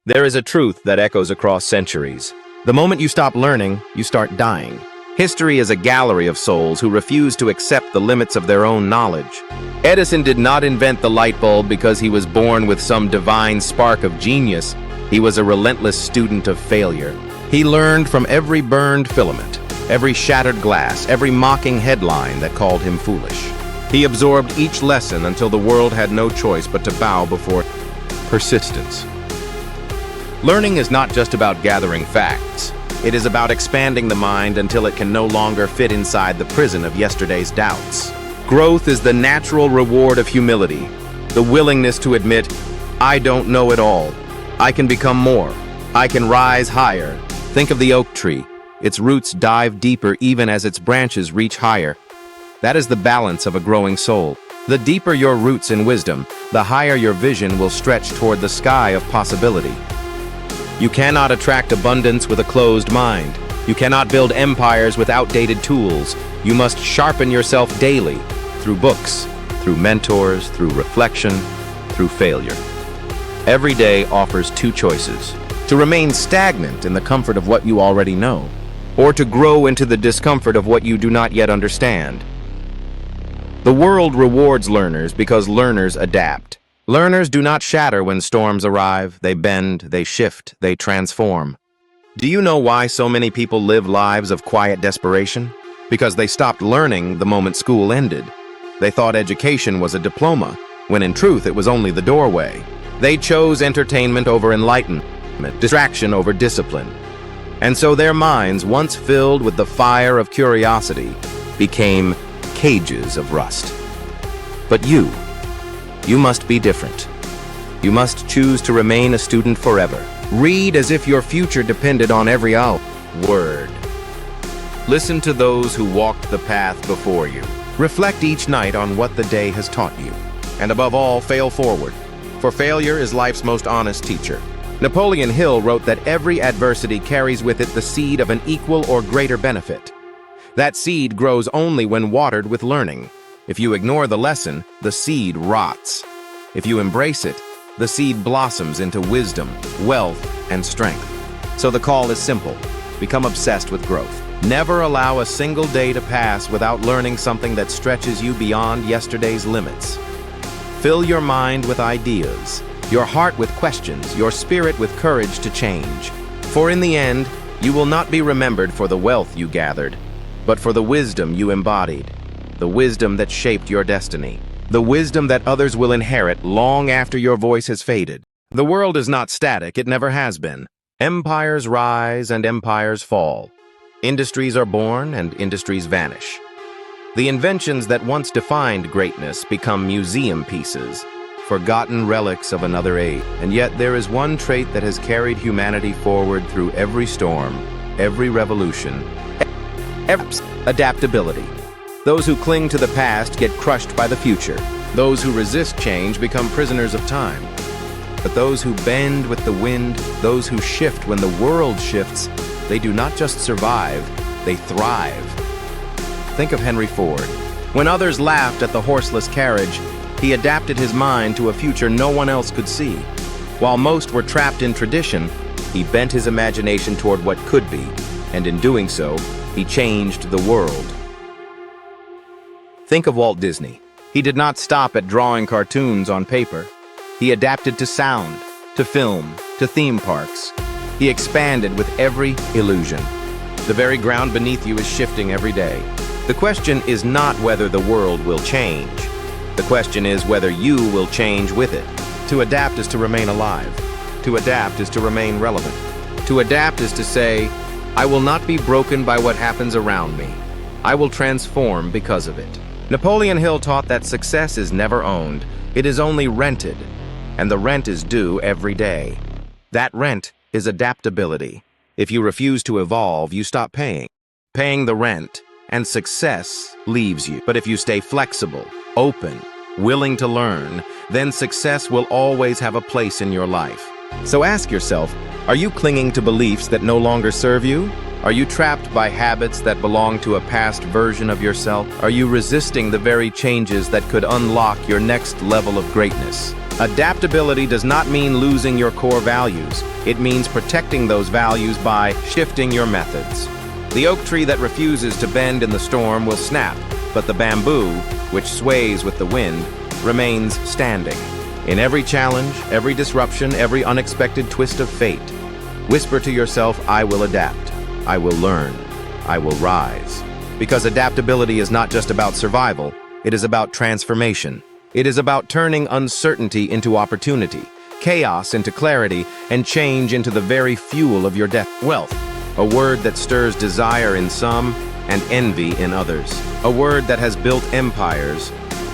There is a truth that echoes across centuries. The moment you stop learning, you start dying. History is a gallery of souls who refuse to accept the limits of their own knowledge. Edison did not invent the light bulb because he was born with some divine spark of genius. He was a relentless student of failure. He learned from every burned filament, every shattered glass, every mocking headline that called him foolish. He absorbed each lesson until the world had no choice but to bow before persistence. Learning is not just about gathering facts. It is about expanding the mind until it can no longer fit inside the prison of yesterday's doubts. Growth is the natural reward of humility, the willingness to admit, I don't know it all. I can become more. I can rise higher. Think of the oak tree. Its roots dive deeper even as its branches reach higher. That is the balance of a growing soul. The deeper your roots in wisdom, the higher your vision will stretch toward the sky of possibility. You cannot attract abundance with a closed mind. You cannot build empires with outdated tools. You must sharpen yourself daily, through books, through mentors, through reflection, through failure. Every day offers two choices: to remain stagnant in the comfort of what you already know, or to grow into the discomfort of what you do not yet understand. The world rewards learners because learners adapt. Learners do not shatter when storms arrive. They bend, they shift, they transform. Do you know why so many people live lives of quiet desperation? Because they stopped learning the moment school ended. They thought education was a diploma, when in truth it was only the doorway. They chose entertainment over enlightenment, distraction over discipline. And so their minds, once filled with the fire of curiosity, became cages of rust. But you must be different. You must choose to remain a student forever. Read as if your future depended on every word. Listen to those who walked the path before you. Reflect each night on what the day has taught you. And above all, fail forward. For failure is life's most honest teacher. Napoleon Hill wrote that every adversity carries with it the seed of an equal or greater benefit. That seed grows only when watered with learning. If you ignore the lesson, the seed rots. If you embrace it, the seed blossoms into wisdom, wealth, and strength. So the call is simple. Become obsessed with growth. Never allow a single day to pass without learning something that stretches you beyond yesterday's limits. Fill your mind with ideas, your heart with questions, your spirit with courage to change. For in the end, you will not be remembered for the wealth you gathered, but for the wisdom you embodied. The wisdom that shaped your destiny. The wisdom that others will inherit long after your voice has faded. The world is not static, it never has been. Empires rise and empires fall. Industries are born and industries vanish. The inventions that once defined greatness become museum pieces, forgotten relics of another age. And yet there is one trait that has carried humanity forward through every storm, every revolution, adaptability. Those who cling to the past get crushed by the future. Those who resist change become prisoners of time. But those who bend with the wind, those who shift when the world shifts, they do not just survive, they thrive. Think of Henry Ford. When others laughed at the horseless carriage, he adapted his mind to a future no one else could see. While most were trapped in tradition, he bent his imagination toward what could be, and in doing so, he changed the world. Think of Walt Disney. He did not stop at drawing cartoons on paper. He adapted to sound, to film, to theme parks. He expanded with every illusion. The very ground beneath you is shifting every day. The question is not whether the world will change. The question is whether you will change with it. To adapt is to remain alive. To adapt is to remain relevant. To adapt is to say, I will not be broken by what happens around me. I will transform because of it. Napoleon Hill taught that success is never owned. It is only rented, and the rent is due every day. That rent is adaptability. If you refuse to evolve, you stop paying the rent, and success leaves you. But if you stay flexible, open, willing to learn, then success will always have a place in your life. So ask yourself, are you clinging to beliefs that no longer serve you? Are you trapped by habits that belong to a past version of yourself? Are you resisting the very changes that could unlock your next level of greatness? Adaptability does not mean losing your core values. It means protecting those values by shifting your methods. The oak tree that refuses to bend in the storm will snap, but the bamboo, which sways with the wind, remains standing. In every challenge, every disruption, every unexpected twist of fate, whisper to yourself, I will adapt, I will learn, I will rise. Because adaptability is not just about survival, it is about transformation. It is about turning uncertainty into opportunity, chaos into clarity, and change into the very fuel of your wealth. A word that stirs desire in some and envy in others. A word that has built empires,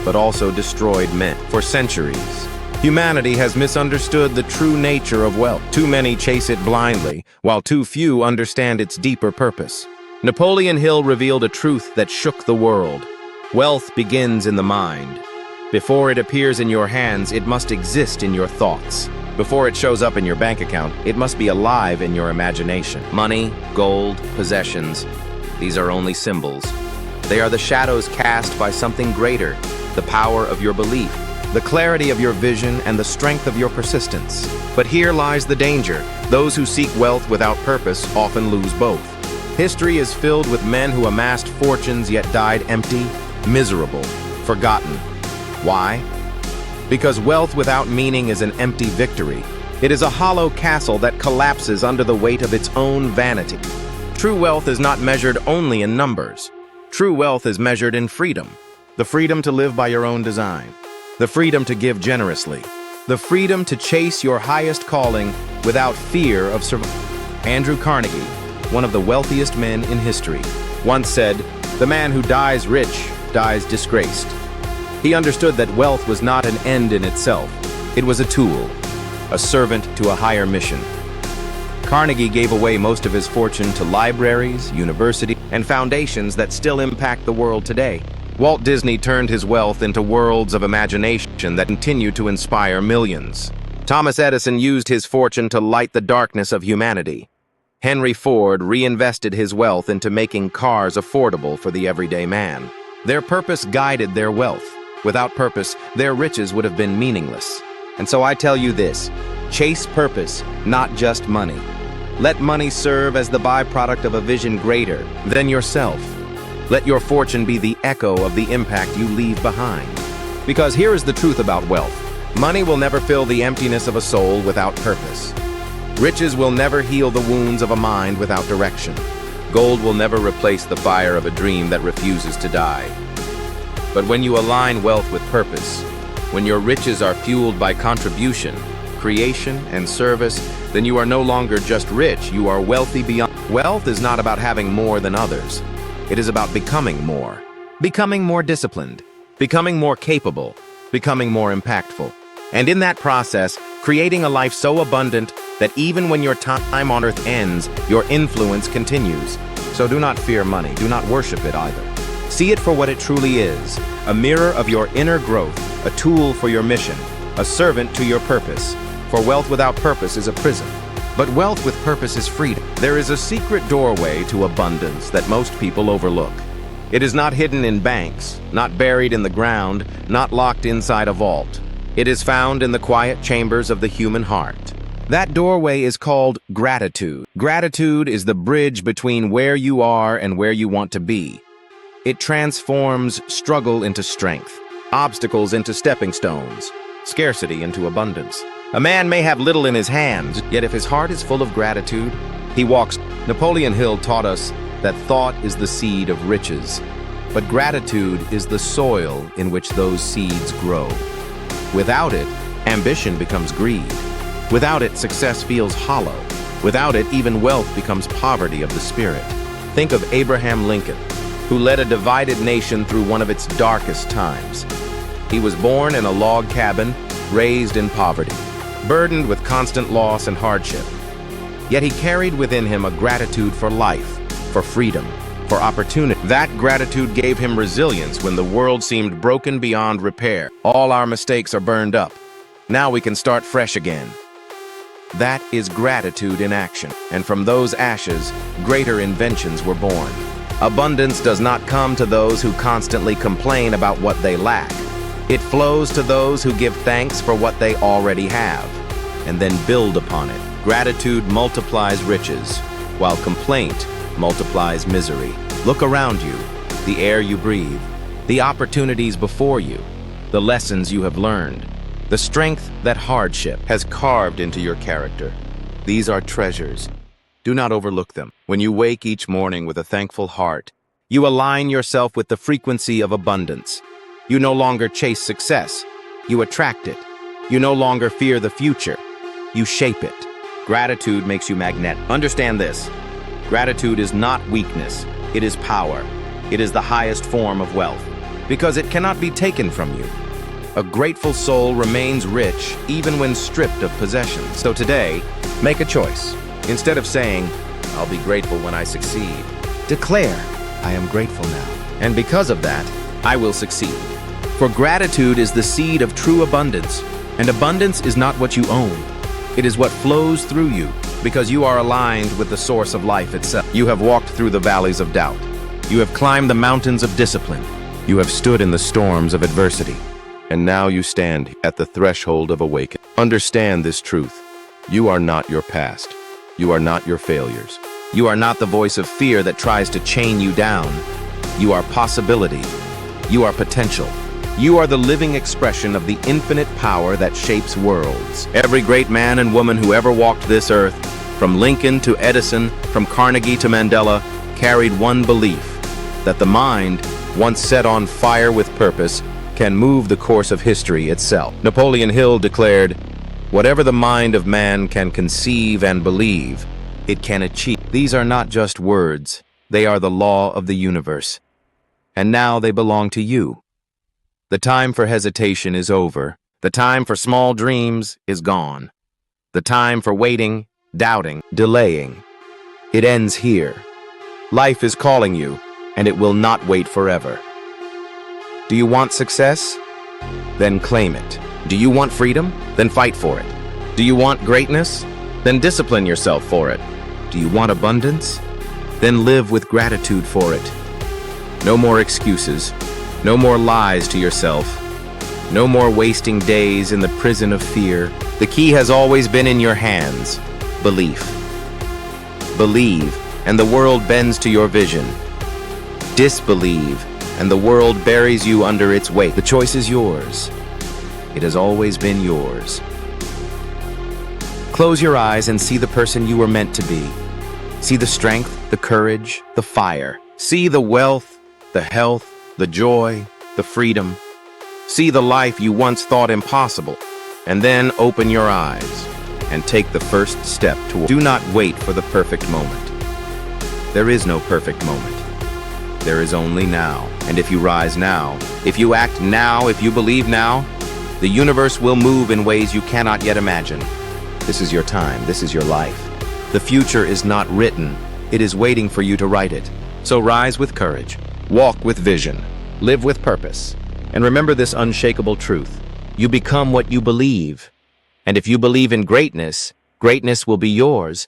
but also destroyed men for centuries. Humanity has misunderstood the true nature of wealth. Too many chase it blindly, while too few understand its deeper purpose. Napoleon Hill revealed a truth that shook the world. Wealth begins in the mind. Before it appears in your hands, it must exist in your thoughts. Before it shows up in your bank account, it must be alive in your imagination. Money, gold, possessions, these are only symbols. They are the shadows cast by something greater, the power of your belief, the clarity of your vision, and the strength of your persistence. But here lies the danger. Those who seek wealth without purpose often lose both. History is filled with men who amassed fortunes yet died empty, miserable, forgotten. Why? Because wealth without meaning is an empty victory. It is a hollow castle that collapses under the weight of its own vanity. True wealth is not measured only in numbers. True wealth is measured in freedom. The freedom to live by your own design. The freedom to give generously. The freedom to chase your highest calling without fear of survival. Andrew Carnegie, one of the wealthiest men in history, once said, "The man who dies rich dies disgraced." He understood that wealth was not an end in itself. It was a tool, a servant to a higher mission. Carnegie gave away most of his fortune to libraries, universities, and foundations that still impact the world today. Walt Disney turned his wealth into worlds of imagination that continue to inspire millions. Thomas Edison used his fortune to light the darkness of humanity. Henry Ford reinvested his wealth into making cars affordable for the everyday man. Their purpose guided their wealth. Without purpose, their riches would have been meaningless. And so I tell you this, chase purpose, not just money. Let money serve as the byproduct of a vision greater than yourself. Let your fortune be the echo of the impact you leave behind. Because here is the truth about wealth. Money will never fill the emptiness of a soul without purpose. Riches will never heal the wounds of a mind without direction. Gold will never replace the fire of a dream that refuses to die. But when you align wealth with purpose, when your riches are fueled by contribution, creation, and service, then you are no longer just rich, you are wealthy beyond. Wealth is not about having more than others. It is about becoming more disciplined, becoming more capable, becoming more impactful. And in that process, creating a life so abundant that even when your time on earth ends, your influence continues. So do not fear money, do not worship it either. See it for what it truly is, a mirror of your inner growth, a tool for your mission, a servant to your purpose. For wealth without purpose is a prison, but wealth with purpose is freedom. There is a secret doorway to abundance that most people overlook. It is not hidden in banks, not buried in the ground, not locked inside a vault. It is found in the quiet chambers of the human heart. That doorway is called gratitude. Gratitude is the bridge between where you are and where you want to be. It transforms struggle into strength, obstacles into stepping stones, scarcity into abundance. A man may have little in his hands, yet if his heart is full of gratitude, he walks. Napoleon Hill taught us that thought is the seed of riches, but gratitude is the soil in which those seeds grow. Without it, ambition becomes greed. Without it, success feels hollow. Without it, even wealth becomes poverty of the spirit. Think of Abraham Lincoln, who led a divided nation through one of its darkest times. He was born in a log cabin, raised in poverty, burdened with constant loss and hardship. Yet he carried within him a gratitude for life, for freedom, for opportunity. That gratitude gave him resilience when the world seemed broken beyond repair. All our mistakes are burned up. Now we can start fresh again. That is gratitude in action. And from those ashes, greater inventions were born. Abundance does not come to those who constantly complain about what they lack. It flows to those who give thanks for what they already have, and then build upon it. Gratitude multiplies riches, while complaint multiplies misery. Look around you, the air you breathe, the opportunities before you, the lessons you have learned, the strength that hardship has carved into your character. These are treasures. Do not overlook them. When you wake each morning with a thankful heart, you align yourself with the frequency of abundance. You no longer chase success. You attract it. You no longer fear the future. You shape it. Gratitude makes you magnetic. Understand this. Gratitude is not weakness. It is power. It is the highest form of wealth, because it cannot be taken from you. A grateful soul remains rich even when stripped of possessions. So today, make a choice. Instead of saying, "I'll be grateful when I succeed," declare, "I am grateful now. And because of that, I will succeed." For gratitude is the seed of true abundance, and abundance is not what you own. It is what flows through you, because you are aligned with the source of life itself. You have walked through the valleys of doubt. You have climbed the mountains of discipline. You have stood in the storms of adversity. And now you stand at the threshold of awakening. Understand this truth. You are not your past. You are not your failures. You are not the voice of fear that tries to chain you down. You are possibility. You are potential. You are the living expression of the infinite power that shapes worlds. Every great man and woman who ever walked this earth, from Lincoln to Edison, from Carnegie to Mandela, carried one belief: that the mind, once set on fire with purpose, can move the course of history itself. Napoleon Hill declared, "Whatever the mind of man can conceive and believe, it can achieve." These are not just words. They are the law of the universe. And now they belong to you. The time for hesitation is over. The time for small dreams is gone. The time for waiting, doubting, delaying. It ends here. Life is calling you, and it will not wait forever. Do you want success? Then claim it. Do you want freedom? Then fight for it. Do you want greatness? Then discipline yourself for it. Do you want abundance? Then live with gratitude for it. No more excuses. No more lies to yourself. No more wasting days in the prison of fear. The key has always been in your hands: belief. Believe, and the world bends to your vision. Disbelieve, and the world buries you under its weight. The choice is yours. It has always been yours. Close your eyes and see the person you were meant to be. See the strength, the courage, the fire. See the wealth, the health, the joy, the freedom. See the life you once thought impossible, and then open your eyes and take the first step toward. Do not wait for the perfect moment. There is no perfect moment. There is only now. And if you rise now, if you act now, if you believe now, the universe will move in ways you cannot yet imagine. This is your time. This is your life. The future is not written. It is waiting for you to write it. So rise with courage. Walk with vision, live with purpose, and remember this unshakable truth: you become what you believe. And if you believe in greatness, greatness will be yours.